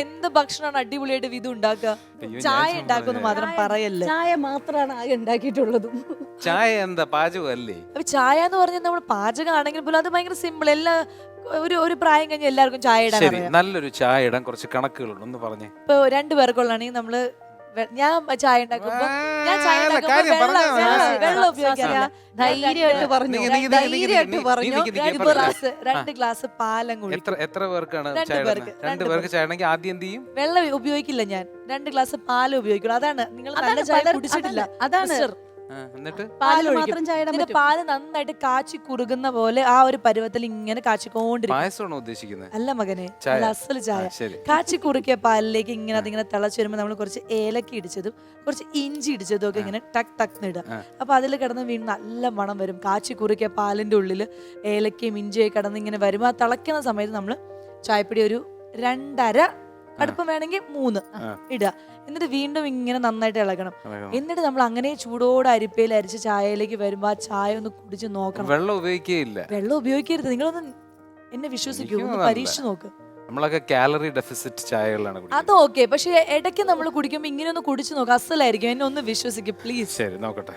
എന്ത് ഭക്ഷണമാണ് അടിപൊളിയായിട്ട് വിധു ഉണ്ടാക്കുക? ചായ ഉണ്ടാക്കുമെന്ന് മാത്രം പറയല്ലേ. ചായ മാത്രമാണ് ആകെ ഉണ്ടാക്കിയിട്ടുള്ളതും. ചായ എന്താ പാചകം അല്ലേ? അപ്പൊ ചായ എന്ന് പറഞ്ഞാൽ നമ്മൾ പാചകമാണെങ്കിൽ പോലും അത് ഭയങ്കര സിമ്പിൾ. എല്ലാ ഒരു പ്രായം കഴിഞ്ഞ എല്ലാവർക്കും ചായ ഇടാൻ ശരി, അറിയാം. നല്ലൊരു ചായ ഇടാൻ കുറച്ച് കണക്കുകളുണ്ട്, ഒന്ന് പറഞ്ഞേ. ഇപ്പൊ 2 പേർക്കുള്ളാണെങ്കിൽ നമ്മള് ഞാൻ ചായ ഉണ്ടാക്കുമ്പോ കാര്യം പറഞ്ഞാ മതി. വെള്ളം ഉപയോഗിക്കാറില്ല. ധൈര്യമായിട്ട് പറഞ്ഞു, ധൈര്യമായിട്ട് പറഞ്ഞു. 2 ഗ്ലാസ് പാലും കൂടി. എത്ര പേർക്കാണ് രണ്ട് ചായ പേർക്ക്. ഇടുന്നത്? 2 പേർക്ക് ചായ ഉണ്ടെങ്കിൽ ആദ്യം എന്ത് ചെയ്യും? വെള്ളം ഉപയോഗിക്കില്ല ഞാൻ. 2 ഗ്ലാസ് പാല് ഉപയോഗിക്കുള്ളൂ. അതാണ് നിങ്ങൾ നല്ല അതാണ് ചായ പലർ- കുടിച്ചിട്ടില്ല. അതാണ് മിസ്റ്റർ, എന്നിട്ട് പാല് മാത്രം ഒഴിക്കും. ചായ ഇടാൻ എന്നിട്ട് പറ്റും. പാല് നന്നായിട്ട് കാച്ചി കുറുകുന്ന പോലെ ആ ഒരു പരുവത്തിൽ ഇങ്ങനെ കാച്ചിക്കൊണ്ടിരിക്കും. പായസമാണോ ഉദ്ദേശിക്കുന്നത്? അല്ല മകനെ, ചായ. നല്ല അസല് ചായ. ശരി. കാച്ചി കുറുക്കിയ പാലിലേക്ക് ഇങ്ങനെ അതിങ്ങനെ തിളച്ച് വരുമ്പോൾ നമ്മൾ കുറച്ച് ഏലക്ക ഇടിച്ചതും കുറച്ച് ഇഞ്ചി ഇടിച്ചതും ഒക്കെ ഇങ്ങനെ ടക്ക് ടക്ക് ഇടുക. അപ്പൊ അതിൽ കിടന്ന് വീണ് നല്ല മണം വരും. കാച്ചി കുറുക്കിയ പാലിന്റെ ഉള്ളില് ഏലക്കയും ഇഞ്ചിയൊക്കെ കിടന്ന് ഇങ്ങനെ വരും. ആ തിളയ്ക്കുന്ന സമയത്ത് നമ്മള് ചായപ്പൊടി ഒരു 2.5 കടുപ്പം വേണമെങ്കിൽ 3 ഇടുക. എന്നിട്ട് വീണ്ടും ഇങ്ങനെ നന്നായിട്ട് ഇളകണം. എന്നിട്ട് നമ്മൾ അങ്ങനെ ചൂടോടെ അരിപ്പയിൽ അരിച്ച് ചായയിലേക്ക് വരുമ്പോ ആ ചായ ഒന്ന് കുടിച്ച് നോക്കണം. വെള്ളം ഉപയോഗിക്കുകയില്ല. വെള്ളം ഉപയോഗിക്കരുത്. നിങ്ങളൊന്ന് എന്നെ വിശ്വസിക്കൂ, ഒന്ന് പരീക്ഷിച്ച് നോക്ക്. നമ്മളൊക്കെ കാലറി ഡെഫിസിറ്റ് ചായകളാണ് കുടിക്കുന്നത്. അത് ഓക്കെ, പക്ഷെ ഇടയ്ക്ക് നമ്മൾ കുടിക്കുമ്പോ ഇങ്ങനെ ഒന്ന് കുടിച്ചു നോക്ക്, അസലായിരിക്കും. എന്നെ ഒന്ന് വിശ്വസിക്കും പ്ലീസ്. ശരി, നോക്കട്ടെ.